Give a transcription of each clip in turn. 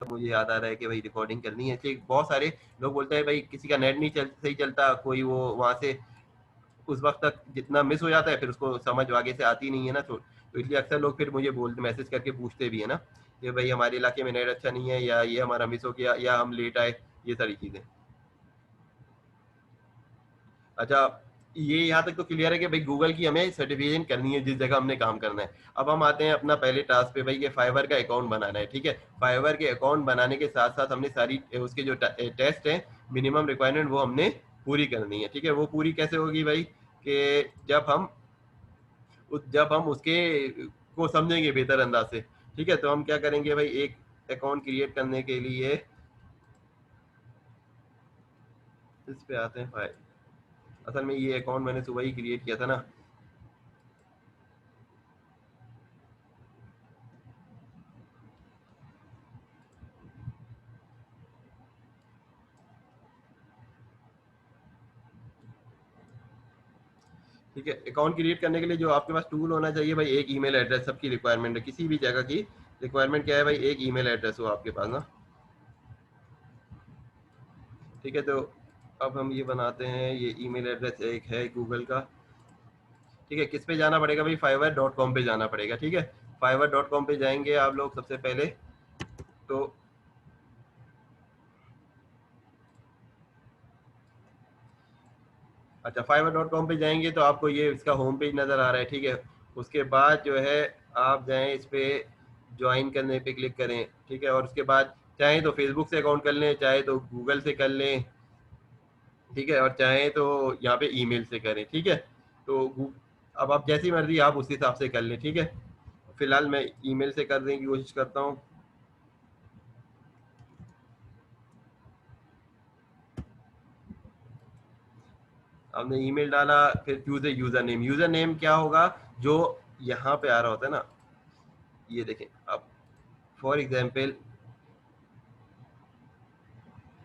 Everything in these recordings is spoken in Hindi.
मुझे याद आ रहा है कि भाई रिकॉर्डिंग करनी है। ठीक, बहुत सारे लोग बोलते हैं भाई किसी का नेट नहीं सही चलता, कोई वो वहां से उस वक्त तक जितना मिस हो जाता है फिर उसको समझ आगे से आती नहीं है ना। तो इसलिए अक्सर लोग फिर मुझे बोलते, मैसेज करके पूछते भी है ना कि भाई हमारे इलाके में नेट अच्छा नहीं है, या ये हमारा मिस हो गया, या हम लेट आए, ये सारी चीजें। अच्छा, ये यहाँ तक तो क्लियर है कि भाई गूगल की हमें सर्टिफिकेशन करनी है जिस जगह हमने काम करना है। अब हम आते हैं अपना पहले टास्क पे भाई, ये फाइवर का अकाउंट बनाना है। ठीक है, फाइवर के अकाउंट बनाने के साथ साथ हमने सारी उसके जो टेस्ट है, मिनिमम रिक्वायरमेंट, वो हमने पूरी करनी है। ठीक है, वो पूरी कैसे होगी भाई, कि जब हम उसके को समझेंगे बेहतर अंदाज से। ठीक है, तो हम क्या करेंगे भाई, एक अकाउंट क्रिएट करने के लिए इस पे आते हैं भाई। असल में ये अकाउंट मैंने सुबह ही क्रिएट किया था ना। ठीक है, अकाउंट क्रिएट करने के लिए जो आपके पास टूल होना चाहिए भाई, एक ईमेल एड्रेस सबकी रिक्वायरमेंट है, किसी भी जगह की रिक्वायरमेंट क्या है भाई, एक ईमेल एड्रेस हो आपके पास ना। ठीक है, तो अब हम ये बनाते हैं, ये ईमेल एड्रेस एक है गूगल का। ठीक है, किस पे जाना पड़ेगा भाई, fiverr.com पे जाना पड़ेगा। ठीक है, fiverr.com पे जाएंगे आप लोग सबसे पहले। तो अच्छा, fiverr.com पे जाएंगे तो आपको ये इसका होम पेज नज़र आ रहा है। ठीक है, उसके बाद जो है आप जाएं इस पे, ज्वाइन करने पे क्लिक करें। ठीक है, और उसके बाद चाहे तो फेसबुक से अकाउंट कर लें, चाहे तो गूगल से कर लें। ठीक है, और चाहे तो यहाँ पे ईमेल से करें। ठीक है, तो अब आप जैसी मर्जी आप उस हिसाब से कर लें। ठीक है, फिलहाल मैं ईमेल से करने की कोशिश करता हूँ। आपने ईमेल डाला, फिर choose a user name. User name क्या होगा, जो यहाँ पे आ रहा होता है ना, ये देखें अब, फॉर एग्जाम्पल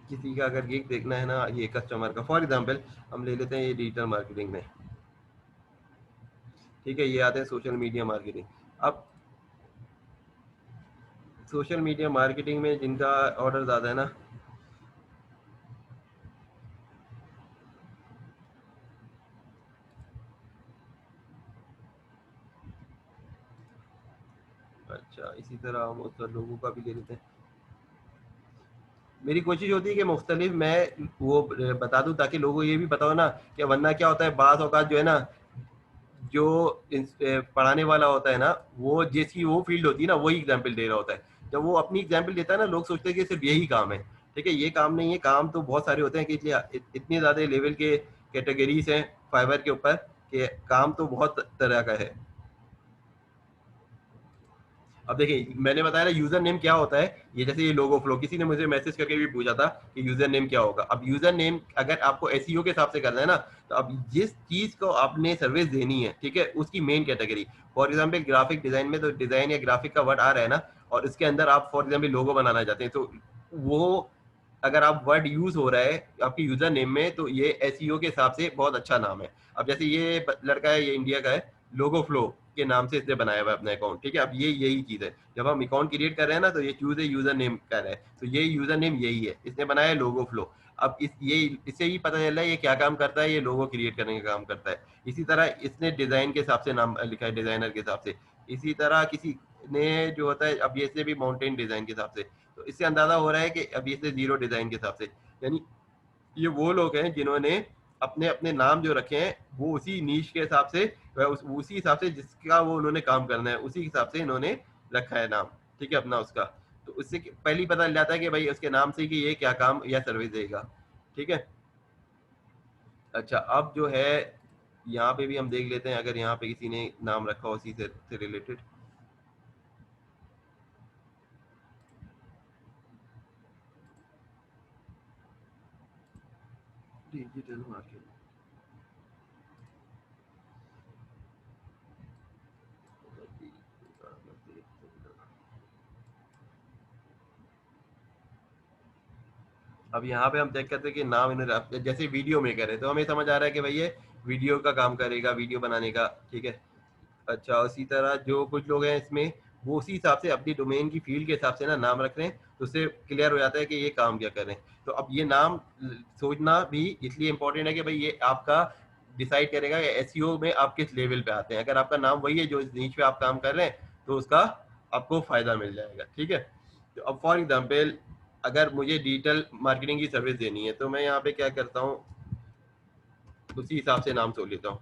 किसी का अगर गिग देखना है ना, ये कस्टमर का फॉर एग्जांपल हम ले लेते हैं, ये डिजिटल मार्केटिंग में। ठीक है, ये आते हैं सोशल मीडिया मार्केटिंग। अब सोशल मीडिया मार्केटिंग में जिनका ऑर्डर ज़्यादा है ना, अच्छा इसी तरह हम उस लोगों का भी ले लेते हैं। मेरी कोशिश होती है कि मुख्तलिफ मैं वो बता दूं ताकि लोगों को ये भी पता हो ना, कि वरना क्या होता है बाज़ औक़ात जो है ना, जो पढ़ाने वाला होता है ना, वो जिसकी वो फील्ड होती है ना, वही एग्जाम्पल दे रहा होता है। जब वो अपनी एग्जाम्पल देता है ना, लोग सोचते हैं कि सिर्फ यही काम है। ठीक है, ये काम नहीं है, काम तो बहुत सारे होते हैं, कि इसलिए इतने ज़्यादा लेवल के कैटेगरीज हैं फाइबर के ऊपर, कि काम तो बहुत तरह का है। अब देखिए, मैंने बताया ना यूजर नेम क्या होता है, ये जैसे ये लोगो फ्लो, किसी ने मुझे मैसेज करके भी पूछा था कि यूजर नेम क्या होगा। अब यूजर नेम अगर आपको एसईओ के हिसाब से करना है ना, तो अब जिस चीज को आपने सर्विस देनी है, ठीक है, उसकी main category. For example graphic design में तो डिजाइन या ग्राफिक का वर्ड आ रहा है ना, और इसके अंदर आप फॉर एग्जाम्पल लोगो बनाना चाहते हैं, तो वो अगर आप वर्ड यूज हो रहा है आपके यूजर नेम में, तो ये एसईओ के हिसाब से बहुत अच्छा नाम है। अब जैसे ये लड़का है, ये इंडिया का है, लोगो फ्लो के नाम से इसने बनाया हुआ है अपना अकाउंट। ठीक है, अब ये यही चीज है, जब हम अकाउंट क्रिएट कर रहे हैं ना, तो ये चूज ए यूजर नेम कर रहा है, तो ये यूजर नेम यही है, इसने बनाया है लोगो फ्लो। अब ये इससे ही पता चल रहा है ये क्या काम करता है, ये लोगो क्रिएट करने का काम करता है। इसी तरह इसने डिजाइन के हिसाब से नाम लिखा है, डिजाइनर के हिसाब से। इसी तरह किसी ने जो होता है, अब ये इसने भी माउंटेन डिजाइन के हिसाब से, तो इससे अंदाजा हो रहा है कि अब इसने जीरो डिजाइन के हिसाब से, यानी ये वो लोग हैं जिन्होंने अपने अपने नाम जो रखे हैं, वो उसी नीश के हिसाब से, उसी हिसाब से जिसका वो उन्होंने काम करना है, उसी हिसाब से इन्होंने रखा है नाम। ठीक है, अपना उसका, तो उससे पहले ही पता चल जाता है कि भाई उसके नाम से कि ये क्या काम या सर्विस देगा। ठीक है, अच्छा अब जो है यहाँ पे भी हम देख लेते हैं, अगर यहाँ पे किसी ने नाम रखा हो उसी से रिलेटेड। डिजिटल मार्केटिंग, अब यहाँ पे हम चेक करते हैं कि नाम इन्होंने, जैसे वीडियो मेकर है तो हमें समझ आ रहा है कि भाई ये वीडियो का काम करेगा, वीडियो बनाने का। ठीक है, अच्छा उसी तरह जो कुछ लोग हैं इसमें, वो उसी हिसाब से अपनी डोमेन की फील्ड के हिसाब से ना नाम रख रहे हैं, तो उससे क्लियर हो जाता है कि ये काम क्या कर रहे हैं। तो अब ये नाम सोचना भी इसलिए इम्पोर्टेंट है कि भाई ये आपका डिसाइड करेगा कि एसईओ में आप किस लेवल पे आते हैं। अगर आपका नाम वही है जो इस नीच पे आप काम कर रहे हैं, तो उसका आपको फायदा मिल जाएगा, ठीक है। तो अब फॉर एग्जाम्पल अगर मुझे डिजिटल मार्केटिंग की सर्विस देनी है, तो मैं यहाँ पे क्या करता हूँ, उसी हिसाब से नाम सोच लेता हूँ,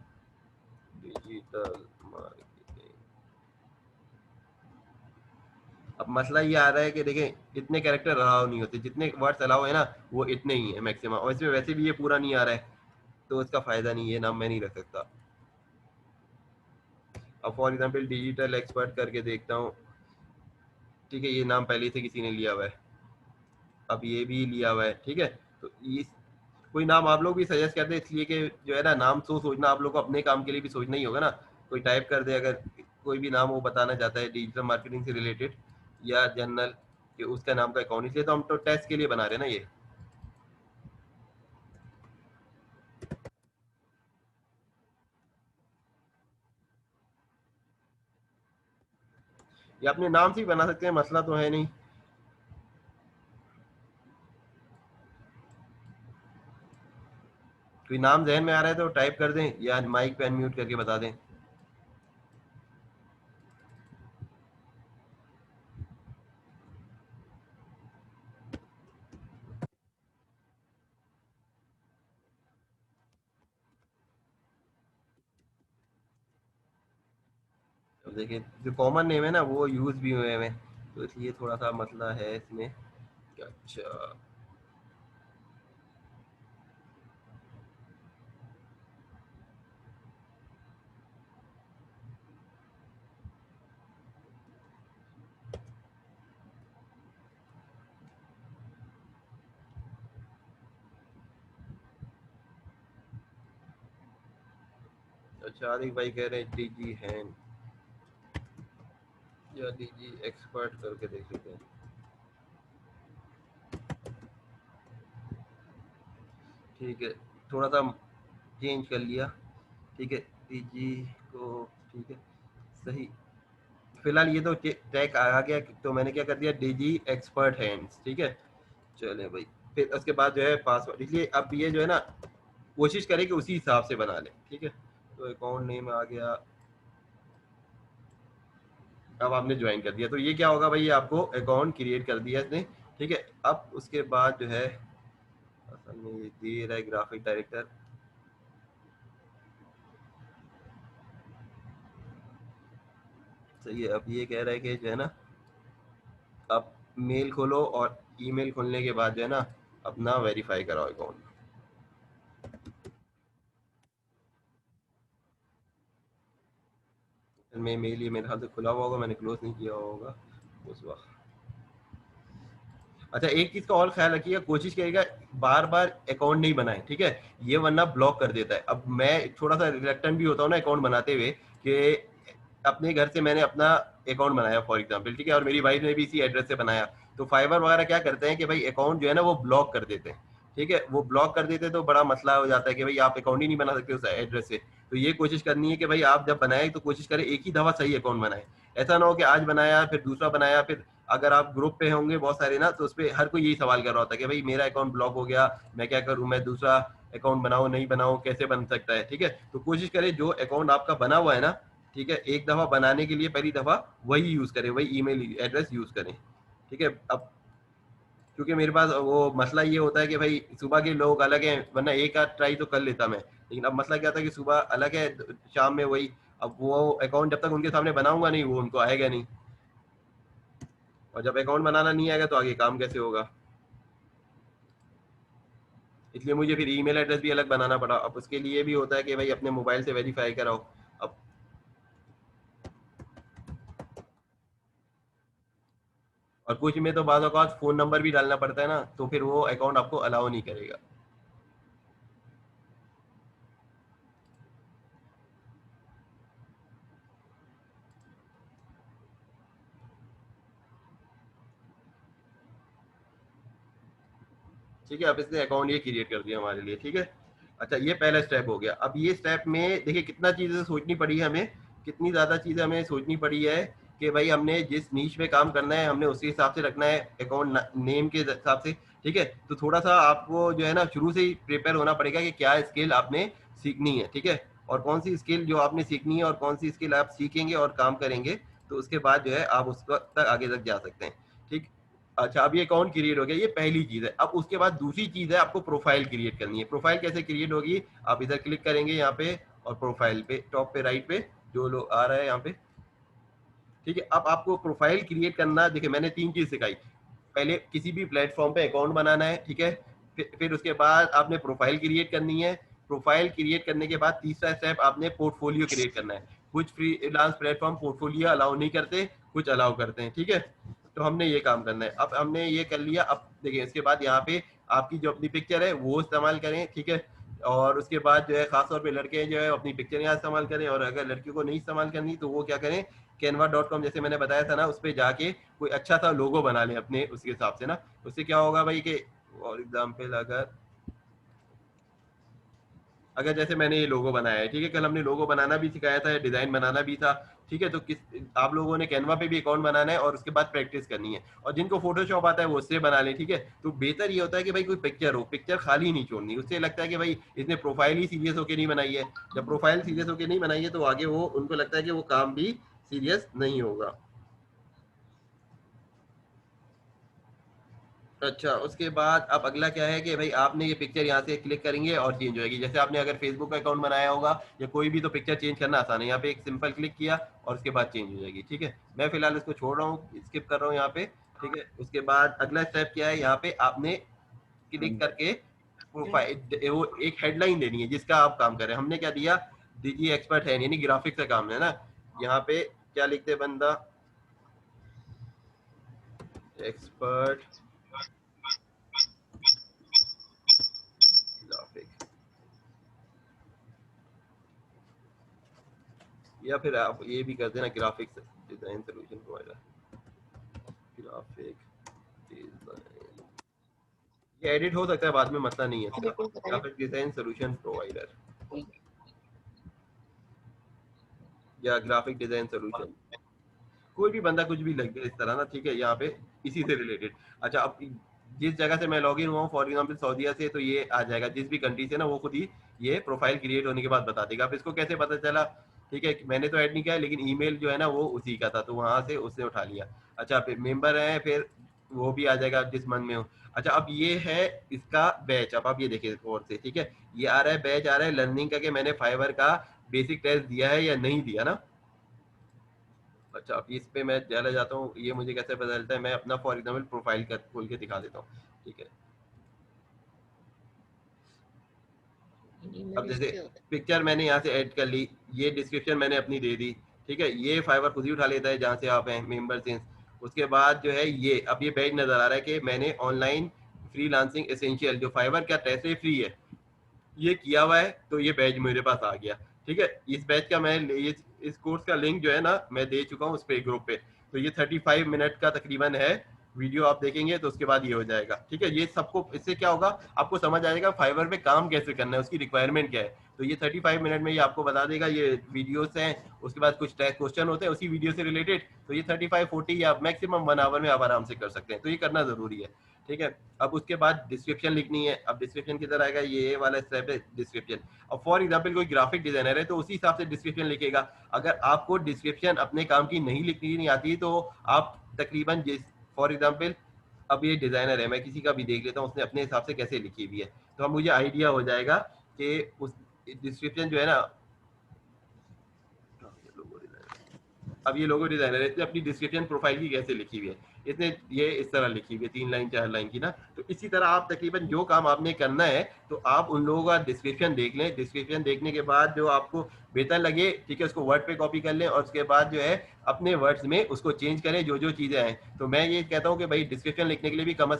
डिजिटल मार्केटिंग। अब मसला ये आ रहा है कि देखें इतने कैरेक्टर अलाउ नहीं होते, जितने वर्ड्स अलाउ है ना वो इतने ही है मैक्सिमम, और इसमें वैसे भी ये पूरा नहीं आ रहा है, तो इसका फायदा नहीं है, नाम मैं नहीं रख सकता। अब फॉर एग्जाम्पल डिजिटल एक्सपर्ट करके देखता हूँ, ठीक है, ये नाम पहले से किसी ने लिया हुआ है, अब ये भी लिया हुआ है, ठीक है। तो इस कोई नाम आप लोग भी सजेस्ट कर दे, इसलिए कि जो है ना नाम सोचना आप लोग को अपने काम के लिए भी सोचना ही होगा ना। कोई टाइप कर दे अगर कोई भी नाम वो बताना चाहता है डिजिटल मार्केटिंग से रिलेटेड या जनरल, कि उसका नाम का अकाउंट, इसलिए तो हम तो टेस्ट के लिए बना रहे हैं ना ये अपने नाम से ही बना सकते हैं, मसला तो है नहीं। कोई नाम जहन में आ रहा है तो टाइप कर दें या माइक पे अनम्यूट करके बता दें। अब देखिए जो कॉमन नेम है ना वो यूज भी हुए हैं, तो इसलिए थोड़ा सा मसला है इसमें। अच्छा, अच्छा आदिक भाई कह रहे हैं डीजी हैंड या डीजी एक्सपर्ट करके देख लेते हैं। ठीक है, थोड़ा सा चेंज कर लिया, ठीक है, डीजी को, ठीक है, सही। फिलहाल ये तो टैग आ गया, तो मैंने क्या कर दिया, डीजी एक्सपर्ट हैंड्स, ठीक है। चले भाई, फिर उसके बाद जो है पासवर्ड, इसलिए अब ये जो है ना कोशिश करें कि उसी हिसाब से बना लें, ठीक है। तो अकाउंट नेम आ गया, अब आपने ज्वाइन कर दिया, तो ये क्या होगा भाई, आपको अकाउंट क्रिएट कर दिया इसने, ठीक है। अब उसके बाद जो है असल में ये दे रहा है ग्राफिक डायरेक्टर, सही है। अब ये कह रहा है कि जो है ना आप मेल खोलो और ईमेल खोलने के बाद जो है ना अपना वेरीफाई कराओ अकाउंट। में मेल ये मेरे ख्याल से खुला हुआ होगा, मैंने क्लोज नहीं किया होगा उस वक्त। अच्छा एक चीज का और ख्याल रखिएगा, कोशिश करिएगा बार बार अकाउंट नहीं बनाए, ठीक है, ये वरना ब्लॉक कर देता है। अब मैं थोड़ा सा रिलेक्टेंट भी होता हूँ ना अकाउंट बनाते हुए, कि अपने घर से मैंने अपना अकाउंट बनाया फॉर एग्जांपल, ठीक है, और मेरी वाइफ ने भी इसी एड्रेस से बनाया, तो फाइवर वगैरह क्या करते हैं कि भाई अकाउंट जो है ना वो ब्लॉक कर देते हैं, ठीक है, वो ब्लॉक कर देते हैं, तो बड़ा मसला हो जाता है कि भाई आप अकाउंट ही नहीं बना सकते उस एड्रेस से। तो ये कोशिश करनी है कि भाई आप जब बनाए तो कोशिश करें एक ही दफा सही अकाउंट बनाए, ऐसा ना हो कि आज बनाया फिर दूसरा बनाया, फिर अगर आप ग्रुप पे होंगे बहुत सारे ना, तो उस पर हर कोई यही सवाल कर रहा होता है कि भाई मेरा अकाउंट ब्लॉक हो गया, मैं क्या करूं, मैं दूसरा अकाउंट बनाऊं नहीं बनाऊं, कैसे बन सकता है, ठीक है। तो कोशिश करें जो अकाउंट आपका बना हुआ है ना, ठीक है, एक दफा बनाने के लिए पहली दफा वही यूज करें, वही ईमेल एड्रेस यूज करें, ठीक है। अब क्योंकि मेरे पास वो मसला ये होता है कि भाई सुबह के लोग अलग हैं, वरना एक आध ट्राई तो कर लेता मैं, लेकिन अब मसला क्या था कि सुबह अलग है, शाम में वही, अब वो अकाउंट जब तक उनके सामने बनाऊंगा नहीं वो उनको आएगा नहीं, और जब अकाउंट बनाना नहीं आएगा तो आगे काम कैसे होगा। इसलिए मुझे फिर ईमेल एड्रेस भी अलग बनाना पड़ा। अब उसके लिए भी होता है कि भाई अपने मोबाइल से वेरीफाई कराओ। अब और कुछ में तो बाद औक़ात फ़ोन नंबर भी डालना पड़ता है ना, तो फिर वो अकाउंट आपको अलाउ नहीं करेगा। ठीक है, अब इसने अकाउंट ये क्रिएट कर दिया हमारे लिए, ठीक है। अच्छा ये पहला स्टेप हो गया। अब ये स्टेप में देखिए कितना चीज़ें सोचनी पड़ी है हमें, कितनी ज़्यादा चीज़ें हमें सोचनी पड़ी है कि भाई हमने जिस नीश में काम करना है हमने उसी हिसाब से रखना है अकाउंट नेम के हिसाब से, ठीक है। तो थोड़ा सा आपको जो है ना शुरू से ही प्रिपेयर होना पड़ेगा कि क्या स्किल आपने सीखनी है, ठीक है, और कौन सी स्किल जो आपने सीखनी है और कौन सी स्किल आप सीखेंगे और काम करेंगे, तो उसके बाद जो है आप उस तक आगे तक जा सकते हैं, ठीक। अच्छा, अब ये अकाउंट क्रिएट हो गया, ये पहली चीज है। अब उसके बाद दूसरी चीज है आपको प्रोफाइल क्रिएट करनी है। प्रोफाइल कैसे क्रिएट होगी, आप इधर क्लिक करेंगे यहाँ पे और प्रोफाइल पे टॉप पे राइट पे जो लोग आ रहा है यहाँ पे, ठीक है। अब आपको प्रोफाइल क्रिएट करना, देखिए मैंने 3 चीज सिखाई। पहले किसी भी प्लेटफॉर्म पे अकाउंट बनाना है, ठीक है। फिर उसके बाद आपने प्रोफाइल क्रिएट करनी है। प्रोफाइल क्रिएट करने के बाद तीसरा स्टेप आपने पोर्टफोलियो क्रिएट करना है। कुछ फ्रीलांस प्लेटफॉर्म पोर्टफोलियो अलाउ नहीं करते, कुछ अलाउ करते हैं, ठीक है। तो हमने ये काम करना है। अब हमने ये कर लिया। अब देखिए इसके बाद यहाँ पे आपकी जो अपनी पिक्चर है वो इस्तेमाल करें, ठीक है। और उसके बाद जो है खासतौर पे लड़के जो है अपनी पिक्चर यहाँ इस्तेमाल करें, और अगर लड़कियों को नहीं इस्तेमाल करनी तो वो क्या करें, canva.com जैसे मैंने बताया था ना, उस पर जाके कोई अच्छा सा लोगो बना लें अपने उसके हिसाब से ना। उससे क्या होगा भाई कि फॉर एग्जाम्पल अगर जैसे मैंने ये लोगो बनाया है, ठीक है, कल हमने लोगो बनाना भी सिखाया था, डिजाइन बनाना भी था, ठीक है। तो किस आप लोगों ने कैनवा पे भी अकाउंट बनाना है और उसके बाद प्रैक्टिस करनी है, और जिनको फोटोशॉप आता है वो उससे बना ले, ठीक है। तो बेहतर ये होता है कि भाई कोई पिक्चर हो, पिक्चर खाली नहीं छोड़नी। उससे लगता है कि भाई इसने प्रोफाइल ही सीरियस होकर नहीं बनाई है। जब प्रोफाइल सीरियस होकर नहीं बनाई है तो आगे वो उनको लगता है कि वो काम भी सीरियस नहीं होगा। अच्छा, उसके बाद अब अगला क्या है कि भाई आपने ये पिक्चर यहाँ से क्लिक करेंगे और चेंज होगी। जैसे आपने अगर फेसबुक का अकाउंट बनाया होगा या कोई भी, तो पिक्चर चेंज करना आसान है। यहाँ पे एक सिंपल क्लिक किया और उसके बाद चेंज हो जाएगी, ठीक है। मैं फिलहाल इसको छोड़ रहा हूँ, स्किप कर रहा हूँ यहाँ पे, ठीक है। उसके बाद अगला स्टेप क्या है, यहाँ पे आपने क्लिक करके प्रोफाइल वो एक हेडलाइन देनी है जिसका आप काम कर रहे हैं। हमने क्या दिया, दीजिए एक्सपर्ट है, यानी ग्राफिक्स का काम है ना। यहाँ पे क्या लिखते बंदा, एक्सपर्ट ग्राफिक, या फिर आप ये भी कर देना graphics design solution provider, graphic design, ये एडिट हो सकता है बाद में, मसला नहीं है इसका। ग्राफिक डिजाइन सोल्यूशन प्रोवाइडर या ग्राफिक डिजाइन सोल्यूशन, कोई भी बंदा कुछ भी लग गया इस तरह ना, ठीक है। यहाँ पे इसी से रिलेटेड। अच्छा, अब जिस जगह से मैं लॉगिन हुआ हूँ, फॉर एग्जाम्पल सऊदीया से, तो ये आ जाएगा जिस भी कंट्री से ना, वो खुद ही ये प्रोफाइल क्रिएट होने के बाद बता देगा। अब इसको कैसे पता चला, ठीक है, मैंने तो ऐड नहीं किया है, लेकिन ईमेल जो है ना वो उसी का था, तो वहां से उसने उठा लिया। अच्छा, फिर मेंबर है, फिर वो भी आ जाएगा जिस मंथ में हो। अच्छा, अब ये है इसका बैच। अब आप ये देखिए और से, ठीक है, ये आ रहा है बैच, आ रहा है लर्निंग का, कि मैंने फाइवर का बेसिक टेस्ट दिया है या नहीं दिया ना। अच्छा, अब इस पे मैं चला जाता हूँ, ये मुझे कैसे पता चलता है, मैं अपना फॉर एग्जाम्पल प्रोफाइल का खोल के दिखा देता हूँ, ठीक है। अब जैसे पिक्चर मैंने यहाँ से ऐड कर ली, ये डिस्क्रिप्शन मैंने अपनी दे दी, ठीक है। ये फाइवर खुद ही उठा लेता है जहाँ से आप हैं मेंबर से। उसके बाद जो है ये अब ये पेज नजर आ रहा है कि मैंने ऑनलाइन फ्रीलांसिंग एसेंशियल, जो फाइवर का टेस्ट है फ्री है, ये किया हुआ है, तो ये बैच मेरे पास आ गया, ठीक है। इस बैच का मैं इस कोर्स का लिंक जो है ना मैं दे चुका हूँ उस पे ग्रुप पे। तो ये 35 मिनट का तकरीबन है वीडियो, आप देखेंगे तो उसके बाद ये हो जाएगा, ठीक है। ये सबको, इससे क्या होगा, आपको समझ आएगा फाइवर पे काम कैसे करना है, उसकी रिक्वायरमेंट क्या है। तो ये 35 मिनट में ये आपको बता देगा। ये वीडियोस हैं, उसके बाद कुछ टेस्ट क्वेश्चन होते हैं उसी वीडियो से रिलेटेड। तो ये 35-40 या मैक्सिमम 1 आवर में आप आराम से कर सकते हैं, तो ये करना जरूरी है, ठीक है। अब उसके बाद डिस्क्रिप्शन लिखनी है। अब डिस्क्रिप्शन किधर आएगा, ये वाला स्टेप है डिस्क्रिप्शन। अब फॉर एग्जांपल कोई ग्राफिक डिजाइनर है तो उसी हिसाब से डिस्क्रिप्शन लिखेगा। अगर आपको डिस्क्रिप्शन अपने काम की नहीं लिखनी नहीं आती तो आप तकरीबन जिस, फॉर एग्जांपल अब ये डिजाइनर है, मैं किसी का भी देख लेता हूँ उसने अपने हिसाब से कैसे लिखी हुई है, तो अब मुझे आइडिया हो जाएगा कि उस डिस्क्रिप्शन जो है ना, अब ये लोगो डिजाइनर है, इसने अपनी डिस्क्रिप्शन प्रोफाइल की कैसे लिखी हुई है, इसने ये इस तरह लिखी हुई है 3 लाइन 4 लाइन की ना। तो इसी तरह आप तकरीबन जो काम आपने करना है तो आप उन लोगों का डिस्क्रिप्शन देख लें। डिस्क्रिप्शन देखने के बाद जो आपको बेहतर लगे, ठीक है, उसको वर्ड पे कॉपी कर लें और उसके बाद जो है अपने वर्ड्स में उसको चेंज करें जो जो चीजें आए। तो मैं ये कहता हूँ कि भाई डिस्क्रिप्शन लिखने के लिए भी कम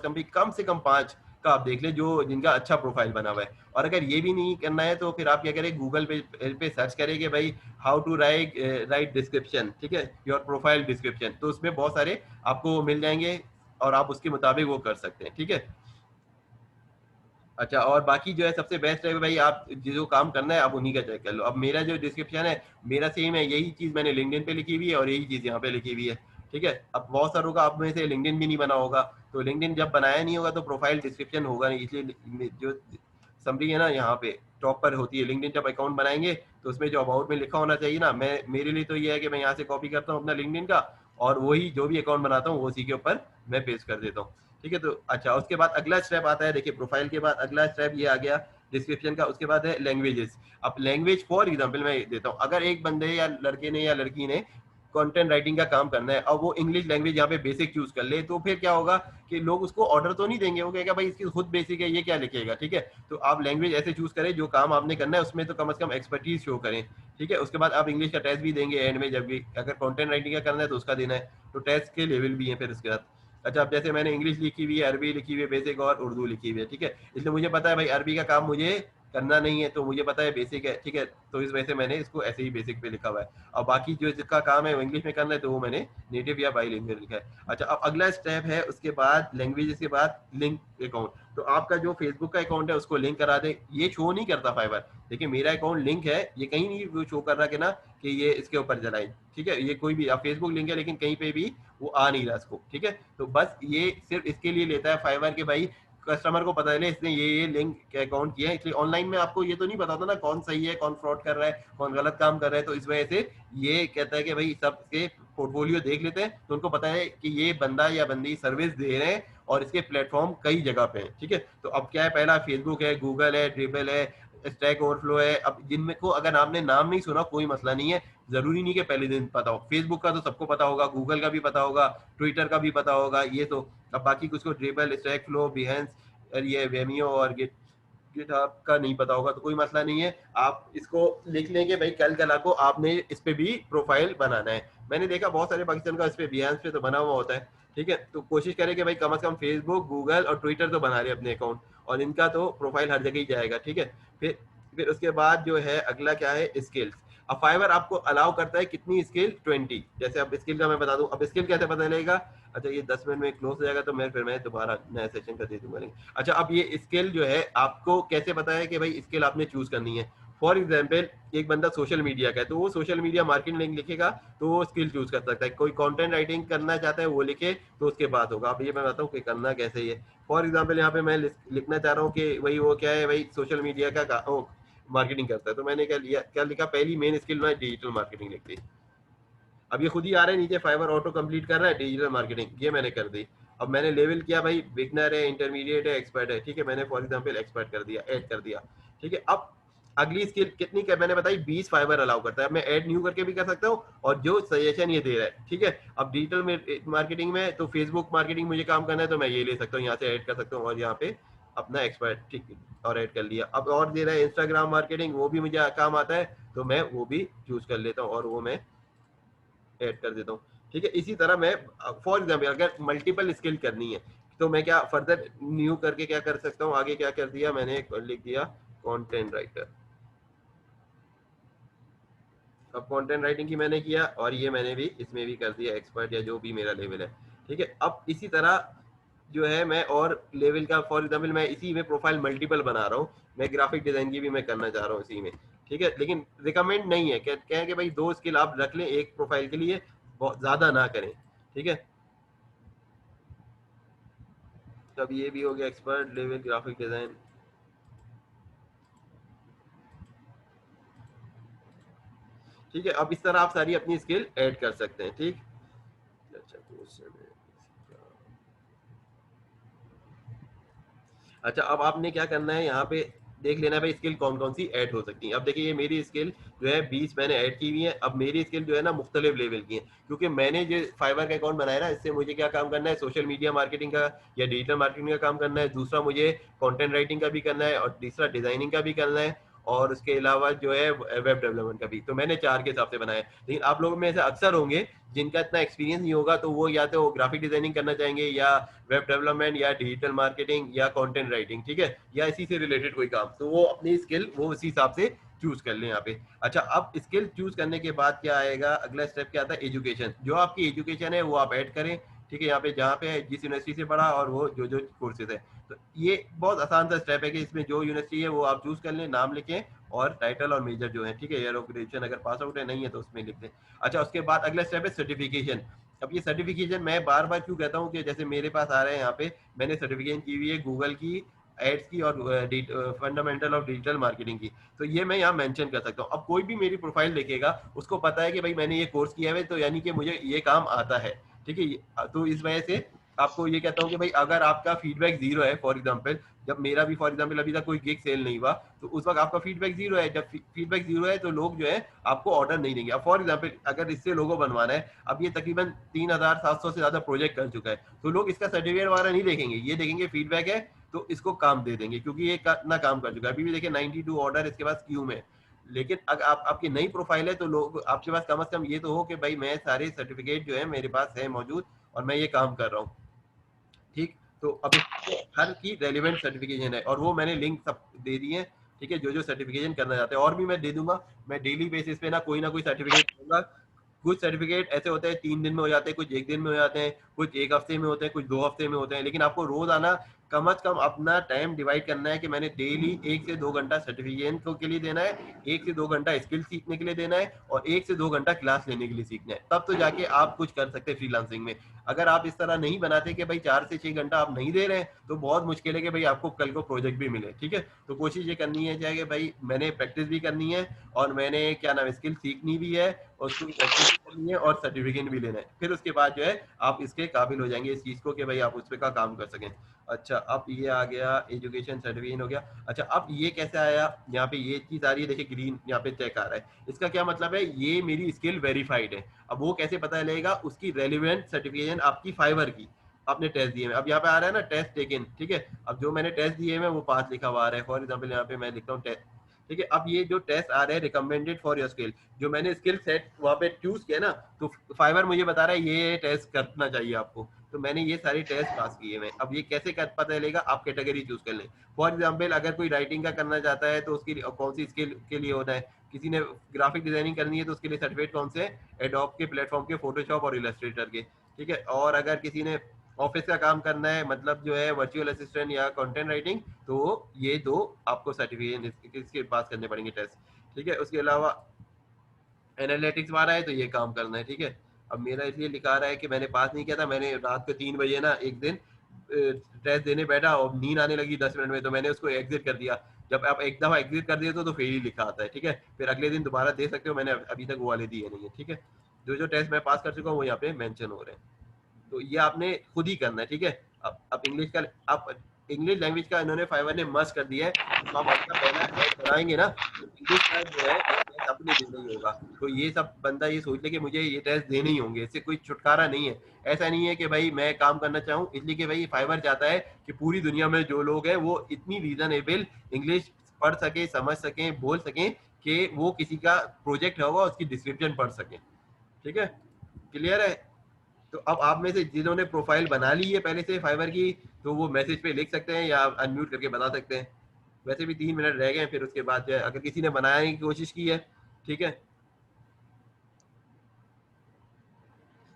से कम 5 का आप देख लें जो जिनका अच्छा प्रोफाइल बना हुआ है। और अगर ये भी नहीं करना है तो फिर आप क्या करें, गूगल पे सर्च करें कि भाई हाउ टू राइट डिस्क्रिप्शन, ठीक है, योर प्रोफाइल डिस्क्रिप्शन, तो उसमें बहुत सारे आपको मिल जाएंगे और आप उसके मुताबिक वो कर सकते हैं, ठीक है। अच्छा, और बाकी जो है सबसे बेस्ट है भाई, आप जो काम करना है आप उन्हीं का चेक कर लो। अब मेरा जो डिस्क्रिप्शन है मेरा सेम है, यही चीज मैंने लिंक्डइन पे लिखी हुई है और यही चीज यहाँ पे लिखी हुई है। ठीक है, अब बहुत सारों का आप में से लिंक्डइन भी नहीं बना होगा, तो लिंक्डइन जब बनाया नहीं होगा तो प्रोफाइल डिस्क्रिप्शन होगा नहीं, इसलिए जो समरी है ना यहाँ पे टॉप पर होती है, लिंक्डइन जब अकाउंट बनाएंगे तो उसमें जो अबाउट में लिखा होना चाहिए ना, मैं मेरे लिए तो ये है कि मैं यहाँ से कॉपी करता हूँ अपना लिंक्डइन का, और वही जो भी अकाउंट बनाता हूँ उसी के ऊपर मैं पेस्ट कर देता हूँ। ठीक है, तो अच्छा उसके बाद अगला स्टेप आता है, देखिए प्रोफाइल के बाद अगला स्टेप ये आ गया डिस्क्रिप्शन का, उसके बाद है लैंग्वेजेस। अब लैंग्वेज फॉर एग्जांपल मैं देता हूँ, अगर एक बंदे या लड़के ने या लड़की ने कंटेंट राइटिंग का काम करना है और वो इंग्लिश लैंग्वेज यहाँ पे बेसिक चूज कर ले, तो फिर क्या होगा कि लोग उसको ऑर्डर तो नहीं देंगे, वो कहेगा भाई इसकी खुद बेसिक है ये क्या लिखेगा। ठीक है, तो आप लैंग्वेज ऐसे चूज करें जो काम आपने करना है उसमें तो कम से कम एक्सपर्टीज शो करें। ठीक है, उसके बाद आप इंग्लिश का टेस्ट भी देंगे एंड में, जब भी अगर कंटेंट राइटिंग का करना है तो उसका देना है, तो टेस्ट के लेवल भी है फिर उसके बाद। अच्छा, अब जैसे मैंने इंग्लिश लिखी हुई है, अरबी लिखी हुई है बेसिक, और उर्दू लिखी हुई है। ठीक है, इसलिए मुझे पता है भाई अरबी का काम मुझे करना नहीं है, तो मुझे पता है बेसिक है। ठीक है, तो इस वजह से मैंने इसको ऐसे ही बेसिक पे लिखा हुआ है, और बाकी जो जिसका काम है वो इंग्लिश में करना है तो वो मैंने नेटिव या बाईलिंगुअल लिखा है। अच्छा, अब अगला स्टेप है उसके बाद लैंग्वेज के बाद लिंक अकाउंट, तो आपका जो फेसबुक का अकाउंट है उसको लिंक करा दें। ये शो नहीं करता फाइवर, देखिए मेरा अकाउंट लिंक है, ये कहीं नहीं शो कर रहा कि ना कि ये इसके ऊपर चलाए। ठीक है, ये कोई भी आप फेसबुक लिंक है लेकिन कहीं पे भी वो आ नहीं रहा इसको। ठीक है, तो बस ये सिर्फ इसके लिए लेता है फाइवर के भाई कस्टमर को पता चले इसने ये लिंक अकाउंट किया है। इसलिए ऑनलाइन में आपको ये तो नहीं पता होता ना कौन सही है कौन फ्रॉड कर रहा है कौन गलत काम कर रहा है, तो इस वजह से ये कहता है कि भाई सबके पोर्टफोलियो देख लेते हैं, तो उनको पता है कि ये बंदा या बंदी सर्विस दे रहे हैं और इसके प्लेटफॉर्म कई जगह पे हैं। ठीक है, तो अब क्या है, पहला फेसबुक है, गूगल है, ड्रिबल है, स्टैक ओवरफ्लो है। अब जिनमें को अगर आपने नाम नहीं सुना कोई मसला नहीं है, जरूरी नहीं कि पहले दिन पता हो। फेसबुक का तो सबको पता होगा, गूगल का भी पता होगा, ट्विटर का भी पता होगा, ये तो। अब बाकी कुछ को ड्रिबल, स्टैक फ्लो, बिहेंस, ये वेमियो और गिटहब का नहीं पता होगा, तो कोई मसला नहीं है, आप इसको लिख लेंगे भाई। कल कला को आपने इस पे भी प्रोफाइल बनाना है। मैंने देखा बहुत सारे पाकिस्तान का इस पे बिहेंस पे तो बना हुआ होता है। ठीक है, तो कोशिश करें कि भाई कम से कम फेसबुक, गूगल और ट्विटर तो बना रहे अपने अकाउंट, और इनका तो प्रोफाइल हर जगह ही जाएगा। ठीक है, फिर उसके बाद जो है अगला क्या है, स्किल्स। अब फाइवर आपको अलाउ करता है कितनी स्किल, 20। जैसे अब स्किल का मैं बता दूं, अब स्किल कैसे पता चलेगा। अच्छा, ये 10 मिनट में क्लोज हो जाएगा तो फिर मैं दोबारा नया सेशन कर दे दूंगा। अच्छा, अब ये स्किल जो है आपको कैसे पता है कि भाई स्किल आपने चूज करनी है। फॉर एग्जाम्पल एक बंदा सोशल मीडिया का है तो वो सोशल मीडिया मार्केटिंग लिखेगा तो वो स्किल चूज कर सकता है। कोई कंटेंट राइटिंग करना चाहता है वो लिखे तो उसके बाद होगा। अब ये मैं बताता हूँ कि करना कैसे ही है। फॉर एग्जाम्पल यहाँ पे मैं लिखना चाह रहा हूँ कि भाई वो क्या है, भाई सोशल मीडिया का मार्केटिंग करता है, तो मैंने क्या लिया, क्या लिखा, पहली मेन स्किल में डिजिटल मार्केटिंग लिख दी। अब ये खुद ही आ रहा है नीचे, फाइवर ऑटो कंप्लीट कर रहा है डिजिटल मार्केटिंग, ये मैंने कर दी। अब मैंने लेवल किया भाई, बिगनर है, इंटरमीडिएट है, एक्सपर्ट है। ठीक है, मैंने फॉर एग्जांपल एक्सपर्ट कर दिया, ऐड कर दिया। ठीक है, अब अगली स्किल कितनी कर मैंने बताई, 20 फाइवर अलाउ करता है। मैं ऐड न्यू करके भी कर सकता हूँ और जो सजेशन ये दे रहा है। ठीक है, अब डिजिटल मार्केटिंग में तो फेसबुक मार्केटिंग मुझे काम करना है तो मैं ये ले सकता हूँ, यहाँ से ऐड कर सकता हूँ और यहाँ पे अपना एक्सपर्ट ठीक और ऐड कर लिया। अब और दे रहा है इंस्टाग्राम मार्केटिंग, वो भी मुझे काम आता है तो मैं वो भी चूज कर लेता हूँ और वो मैं ऐड कर देता हूँ। ठीक है, इसी तरह मैं फॉर एग्जाम्पल अगर मल्टीपल स्किल करनी है तो मैं क्या फर्दर न्यू करके क्या कर सकता हूँ, आगे क्या कर दिया मैंने, लिख दिया कंटेंट राइटर। अब कंटेंट राइटिंग की मैंने किया और ये मैंने भी इसमें भी कर दिया एक्सपर्ट या जो भी मेरा लेवल है। ठीक है, अब इसी तरह जो है मैं और लेवल का, फॉर एग्जाम्पल मैं इसी में प्रोफाइल मल्टीपल बना रहा हूँ, मैं ग्राफिक डिजाइन की भी मैं करना चाह रहा हूँ इसी में। ठीक है, लेकिन रिकमेंड नहीं है, क्या है कि भाई 2 स्किल आप रख लें एक प्रोफाइल के लिए, बहुत ज्यादा ना करें। ठीक है, तब ये भी हो गया एक्सपर्ट लेवल ग्राफिक डिजाइन। ठीक है, अब इस तरह आप सारी अपनी स्किल ऐड कर सकते हैं। ठीक, अच्छा क्वेश्चन है। अच्छा, अब आपने क्या करना है, यहाँ पे देख लेना है भाई स्किल कौन कौन सी ऐड हो सकती है। अब देखिए ये मेरी स्किल जो है 20 मैंने ऐड की हुई है। अब मेरी स्किल जो है ना मुख्तलिफ लेवल की है, क्योंकि मैंने जो फाइवर का अकाउंट बनाया ना, इससे मुझे क्या काम करना है, सोशल मीडिया मार्केटिंग का या डिजिटल मार्केटिंग का काम करना है, दूसरा मुझे कंटेंट राइटिंग का भी करना है और तीसरा डिजाइनिंग का भी करना है, और उसके अलावा जो है वेब डेवलपमेंट का भी। तो मैंने 4 के हिसाब से बनाया। लेकिन आप लोगों में ऐसे अक्सर होंगे जिनका इतना एक्सपीरियंस नहीं होगा, तो वो या तो ग्राफिक डिजाइनिंग करना चाहेंगे या वेब डेवलपमेंट या डिजिटल मार्केटिंग या कंटेंट राइटिंग। ठीक है, या इसी से रिलेटेड कोई काम, तो वो अपनी स्किल वो उसी हिसाब से चूज कर लें यहाँ पे। अच्छा, अब स्किल चूज करने के बाद क्या आएगा, अगला स्टेप क्या आता है, एजुकेशन। जो आपकी एजुकेशन है वो आप ऐड करें। ठीक है, यहाँ पे जहाँ पे जिस यूनिवर्सिटी से पढ़ा और वो जो जो कोर्सेज है। तो ये बहुत आसान सा स्टेप है कि इसमें जो यूनिवर्सिटी है वो आप चूज कर लें, नाम लिखें और टाइटल और मेजर जो है, ठीक है, ईयर ऑफ ग्रेजुएशन अगर पास आउट है, नहीं है तो उसमें लिख दें। अच्छा, उसके बाद अगला स्टेप है सर्टिफिकेशन। अब ये सर्टिफिकेशन मैं बार बार क्यों कहता हूँ कि जैसे मेरे पास आ रहे हैं यहाँ पे, मैंने सर्टिफिकेशन की हुई है गूगल की एड्स की और फंडामेंटल ऑफ डिजिटल मार्केटिंग की, तो ये मैं यहाँ मेंशन कर सकता हूँ। अब कोई भी मेरी प्रोफाइल देखेगा उसको पता है कि भाई मैंने ये कोर्स किया है, तो यानी कि मुझे ये काम आता है, ठीक है। तो इस वजह से आपको ये कहता हूँ कि भाई अगर आपका फीडबैक जीरो है, फॉर एग्जाम्पल जब मेरा भी फॉर एग्जाम्पल अभी तक कोई गिग सेल नहीं हुआ, तो उस वक्त आपका फीडबैक जीरो है। जब फीडबैक जीरो है तो लोग जो है आपको ऑर्डर नहीं देंगे। अब फॉर एग्जाम्पल अगर इससे लोगो बनवाना है, अब ये तकरीबन 3700 से ज्यादा प्रोजेक्ट कर चुका है, तो लोग इसका सर्टिफिकेट वगैरह नहीं देखेंगे, ये देखेंगे फीडबैक है तो इसको काम दे देंगे, क्योंकि ये इतना काम कर चुका है। अभी भी देखिए 92 ऑर्डर इसके पास क्यू में। लेकिन अगर आपकी नई प्रोफाइल है तो लोग आपके पास कम से कम ये तो हो कि भाई मैं सारे सर्टिफिकेट जो है मेरे पास है मौजूद और मैं ये काम कर रहा हूँ, ठीक। तो अब हर की रेलिवेंट सर्टिफिकेशन है और वो मैंने लिंक सब दे दी है, ठीक है, जो जो सर्टिफिकेशन करना चाहते हैं। और भी मैं दे दूंगा, मैं डेली बेसिस पे ना कोई सर्टिफिकेट दूंगा। कुछ सर्टिफिकेट ऐसे होते हैं 3 दिन में हो जाते हैं, कुछ 1 दिन में हो जाते हैं, कुछ 1 हफ्ते में होते हैं, कुछ 2 हफ्ते में होते हैं। लेकिन आपको रोज आना, कम से कम अपना टाइम डिवाइड करना है कि मैंने डेली 1 से 2 घंटा सर्टिफिकेशन के लिए देना है, 1 से 2 घंटा स्किल सीखने के लिए देना है और 1 से 2 घंटा क्लास लेने के लिए सीखना है। तब तो जाके आप कुछ कर सकते हैं फ्रीलांसिंग में। अगर आप इस तरह नहीं बनाते कि भाई 4 से 6 घंटा आप नहीं दे रहे हैं, तो बहुत मुश्किल है कि भाई आपको कल को प्रोजेक्ट भी मिले, ठीक है। तो कोशिश ये करनी है चाहे कि भाई मैंने प्रैक्टिस भी करनी है और मैंने क्या नाम स्किल सीखनी भी है और उसको प्रैक्टिस भी करनी है और सर्टिफिकेट भी लेना है। फिर उसके बाद जो है आप इसके काबिल हो जाएंगे इस चीज को कि भाई आप उस पर का काम कर सकें। अच्छा, अब ये आ गया एजुकेशन सर्टिफिकेट हो गया। अच्छा, अब ये कैसे आया, यहाँ पे ये चीज आ रही है, देखिए ग्रीन यहाँ पे चेक आ रहा है, इसका क्या मतलब है, ये मेरी स्किल वेरीफाइड है। अब वो कैसे पता चलेगा, उसकी रेलिवेंट सर्टिफिकेशन आपकी फाइवर की, आपने टेस्ट दिए में। अब यहाँ पे आ रहा है ना टेस्ट टेकन, ठीक है। अब जो मैंने टेस्ट दिए में वो पास लिखा हुआ आ रहा है, फॉर एग्जाम्पल यहाँ पे मैं लिखता हूँ टेस्ट, ठीक है। अब ये जो टेस्ट आ रहे हैं रिकमेंडेड फॉर योर स्किल, जो मैंने स्किल सेट वहाँ पे चूज किया ना, तो फाइवर मुझे बता रहा है ये टेस्ट करना चाहिए आपको, तो मैंने ये सारे टेस्ट पास किए हैं। अब ये कैसे कर पता चलेगा, आप कैटेगरी चूज कर लें। फॉर एग्जाम्पल अगर कोई राइटिंग का करना चाहता है तो उसकी कौन सी स्किल के लिए होना है, किसी ने ग्राफिक डिजाइनिंग करनी है तो उसके लिए सर्टिफिकेट कौन से, एडोब के प्लेटफॉर्म के, फोटोशॉप और इलस्ट्रेटर के, ठीक है। और अगर किसी ने ऑफिस का काम करना है, मतलब जो है वर्चुअल असिस्टेंट या कंटेंट राइटिंग, तो ये दो आपको सर्टिफिकेट इसके पास करने पड़ेंगे टेस्ट, ठीक है। उसके अलावा एनालिटिक्स वाला है तो ये काम करना है, ठीक है। अब मेरा इसलिए लिखा रहा है कि मैंने पास नहीं किया था, मैंने रात को 3 बजे ना एक दिन टेस्ट देने बैठा और नींद आने लगी 10 मिनट में, तो मैंने उसको एग्जिट कर दिया। जब आप एक दफा एग्जिट कर दिए तो फेल ही लिखा आता है, ठीक है। फिर अगले दिन दोबारा दे सकते हो, मैंने अभी तक वो वाले दिए नहीं है, ठीक है। जो जो टेस्ट मैं पास कर चुका हूँ वो यहाँ पे मेंशन हो रहे हैं, तो ये आपने खुद ही करना है, ठीक है। अब इंग्लिश का, आप इंग्लिश लैंग्वेज का इन्होंने फाइवर ने मस्ट कर दिया है, तो आप अपना पहला ऐड बनाएंगे ना, तो इंग्लिश का जो है टेस्ट अपने देना ही होगा। तो ये सब बंदा ये सोच ले कि मुझे ये टेस्ट देने ही होंगे, इससे कोई छुटकारा नहीं है। ऐसा नहीं है कि भाई मैं काम करना चाहूँ, इसलिए कि भाई फाइवर चाहता है कि पूरी दुनिया में जो लोग हैं वो इतनी रीजनेबल इंग्लिश पढ़ सके, समझ सकें, बोल सकें कि वो किसी का प्रोजेक्ट होगा उसकी डिस्क्रिप्शन पढ़ सकें, ठीक है। क्लियर है। तो अब आप में से जिन्होंने प्रोफाइल बना ली है पहले से फाइवर की, तो वो मैसेज पे लिख सकते हैं या अनम्यूट करके बता सकते हैं। वैसे भी 3 मिनट रह गए, फिर उसके बाद जो है अगर किसी ने बनाने की कोशिश की है, ठीक है,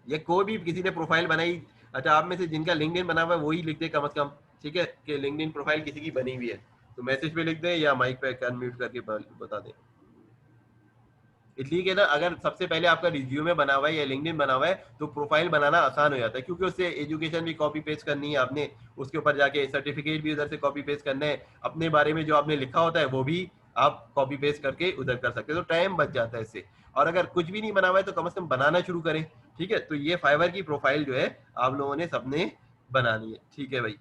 या कोई भी किसी ने प्रोफाइल बनाई, अच्छा आप में से जिनका लिंक्डइन बना हुआ है वही लिख दे कम से कम, ठीक है, कि लिंक्डइन प्रोफाइल किसी की बनी हुई है, तो मैसेज पे लिख दें या माइक पे अनम्यूट करके बता दें। इसलिए कि ना अगर सबसे पहले आपका रिज्यूमे बना हुआ है या लिंक्डइन बना हुआ है तो प्रोफाइल बनाना आसान हो जाता है, क्योंकि उससे एजुकेशन भी कॉपी पेस्ट करनी है आपने, उसके ऊपर जाके सर्टिफिकेट भी उधर से कॉपी पेस्ट करना है, अपने बारे में जो आपने लिखा होता है वो भी आप कॉपी पेस्ट करके उधर कर सकते हो, तो टाइम बच जाता है इससे। और अगर कुछ भी नहीं बना हुआ है तो कम से कम बनाना शुरू करें, ठीक है। तो ये फाइवर की प्रोफाइल जो है आप लोगों ने सबने बनानी है, ठीक है भाई।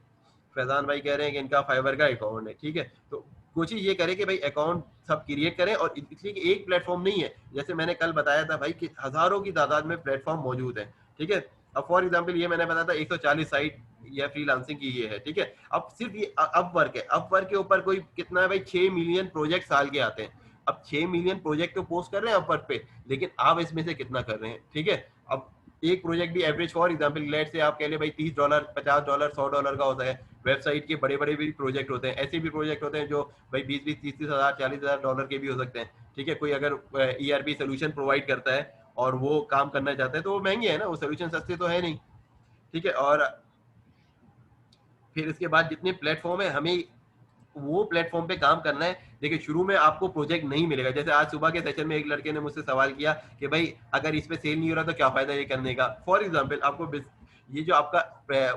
फैजान भाई कह रहे हैं कि इनका फाइवर का अकाउंट है, ठीक है। तो कोशिश ये करें कि भाई अकाउंट सब क्रिएट करें, और इसलिए कि एक प्लेटफॉर्म नहीं है, जैसे मैंने कल बताया था भाई कि हजारों की तादाद में प्लेटफॉर्म मौजूद है, ठीक है। अब फॉर एग्जांपल ये मैंने बताया था 140 साइट या फ्रीलांसिंग की ये है, ठीक है। अब सिर्फ ये अपवर्क है, अपवर्क के ऊपर कोई कितना है भाई, 6 मिलियन प्रोजेक्ट साल के आते हैं। अब 6 मिलियन प्रोजेक्ट तो पोस्ट कर रहे हैं अपवर्क पे, लेकिन आप इसमें से कितना कर रहे हैं, ठीक है। अब एक प्रोजेक्ट भी एवरेज फॉर एग्जांपल लेट से आप कह ले भाई $30, $50, $100 का होता है। वेबसाइट के बड़े बड़े भी प्रोजेक्ट होते हैं, ऐसे भी प्रोजेक्ट होते हैं जो भाई 20-20, 30-30 हजार, $40,000 के भी हो सकते हैं, ठीक है। कोई अगर ERP सोल्यूशन प्रोवाइड करता है और वो काम करना चाहता है तो वो महंगे है ना, वो सोल्यूशन सस्ते तो है नहीं, ठीक है। और फिर इसके बाद जितने प्लेटफॉर्म है हमें वो प्लेटफॉर्म पे काम करना है। देखिए शुरू में आपको प्रोजेक्ट नहीं मिलेगा, जैसे आज सुबह के सेशन में एक लड़के ने मुझसे सवाल किया कि भाई अगर इस पे सेल नहीं हो रहा तो क्या फायदा ये करने का। फॉर एग्जाम्पल आपको ये जो आपका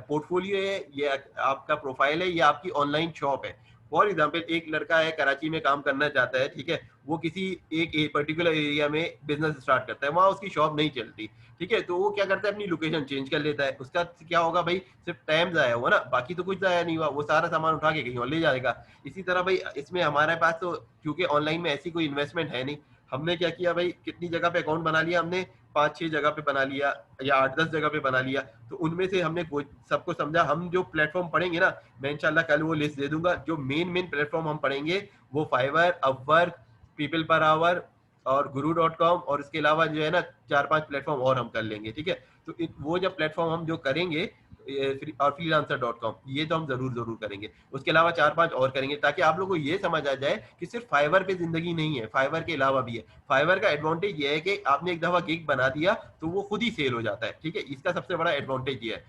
पोर्टफोलियो है, ये आपका प्रोफाइल है, ये आपकी ऑनलाइन शॉप है। फॉर एग्जाम्पल एक लड़का है कराची में काम करना चाहता है, ठीक है, वो किसी एक पर्टिकुलर एरिया में बिजनेस स्टार्ट करता है, वहां उसकी शॉप नहीं चलती, ठीक है, तो वो क्या करता है अपनी लोकेशन चेंज कर लेता है। उसका क्या होगा भाई, सिर्फ टाइम जाया हुआ ना, बाकी तो कुछ जाया नहीं हुआ, वो सारा सामान उठा के कहीं और ले जाएगा। इसी तरह भाई इसमें हमारे पास तो क्योंकि ऑनलाइन में ऐसी कोई इन्वेस्टमेंट है नहीं, हमने क्या किया भाई, कितनी जगह पे अकाउंट बना लिया हमने, 5-6 जगह पे बना लिया या 8-10 जगह पे बना लिया। तो उनमें से हमने सबको समझा। हम जो प्लेटफॉर्म पढ़ेंगे ना, मैं इंशाल्लाह कल वो लिस्ट दे दूंगा। जो मेन प्लेटफॉर्म हम पढ़ेंगे वो Fiverr, Upwork, PeoplePerHour और guru.com, और इसके अलावा जो है ना 4-5 प्लेटफॉर्म और हम कर लेंगे, ठीक है। तो वो जब प्लेटफॉर्म हम जो करेंगे और freelancer.com, ये तो हम जरूर करेंगे। उसके अलावा 4-5 और करेंगे ताकि आप लोगों को ये समझ आ जाए कि सिर्फ फाइवर पे जिंदगी नहीं है, फाइवर के अलावा भी है। फाइवर का एडवांटेज ये है कि आपने एक दफा गिग बना दिया तो वो खुद ही सेल हो जाता है, ठीक है, इसका सबसे बड़ा एडवांटेज ये है।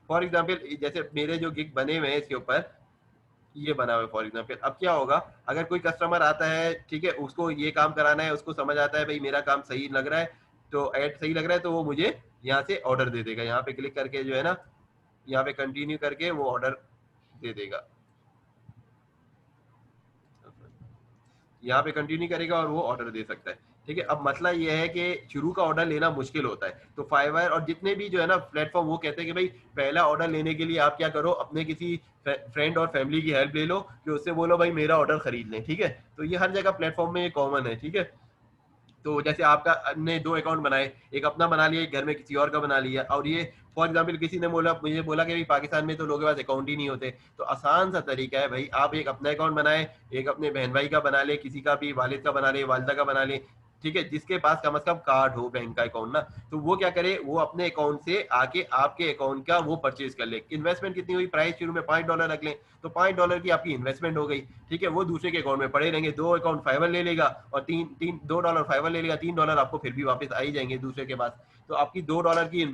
फॉर एग्जाम्पल जैसे मेरे जो गिग बने हुए हैं इसके ऊपर, ये बना हुआ है फॉर एग्जाम्पल, अब क्या होगा, अगर कोई कस्टमर आता है, ठीक है, उसको ये काम कराना है, उसको समझ आता है भाई मेरा काम सही लग रहा है, तो ऐड सही लग रहा है, तो वो मुझे यहाँ से ऑर्डर दे देगा। यहाँ पे क्लिक करके जो है ना, यहाँ पे कंटिन्यू करके वो ऑर्डर दे देगा, यहाँ पे कंटिन्यू करेगा और वो ऑर्डर दे सकता है, ठीक है। अब मसला ये है कि शुरू का ऑर्डर लेना मुश्किल होता है, तो फाइवर और जितने भी जो है ना प्लेटफॉर्म वो कहते हैं कि भाई पहला ऑर्डर लेने के लिए आप क्या करो, अपने किसी फ्रेंड और फैमिली की हेल्प ले लो कि उससे बोलो भाई मेरा ऑर्डर खरीद लें, ठीक है। तो ये हर जगह प्लेटफॉर्म में ये कॉमन है, ठीक है। तो जैसे आपका ने 2 अकाउंट बनाए, एक अपना बना लिया, एक घर में किसी और का बना लिया, और ये फॉर एग्जाम्पल किसी ने मुझे बोला कि भाई पाकिस्तान में तो लोगों के पास अकाउंट ही नहीं होते, तो आसान सा तरीका है भाई, आप एक अपना अकाउंट बनाए, एक अपने बहन भाई का बना ले, किसी का भी वालिद का बना ले, वालदा का बना ले, ठीक है, जिसके पास कम से कम कार्ड हो बैंक का अकाउंट ना, तो वो क्या करे, वो अपने अकाउंट से आके आपके अकाउंट का वो परचेज कर ले। इन्वेस्टमेंट कितनी हुई, प्राइस शुरू में $5 रख लें, तो $5 की आपकी इन्वेस्टमेंट हो गई, ठीक है। वो दूसरे के अकाउंट में पड़े रहेंगे, 2 अकाउंट फाइवर ले लेगा और $2 फाइवर ले लेगा, $3 आपको फिर भी वापस आ ही जाएंगे दूसरे के पास। तो आपकी $2 की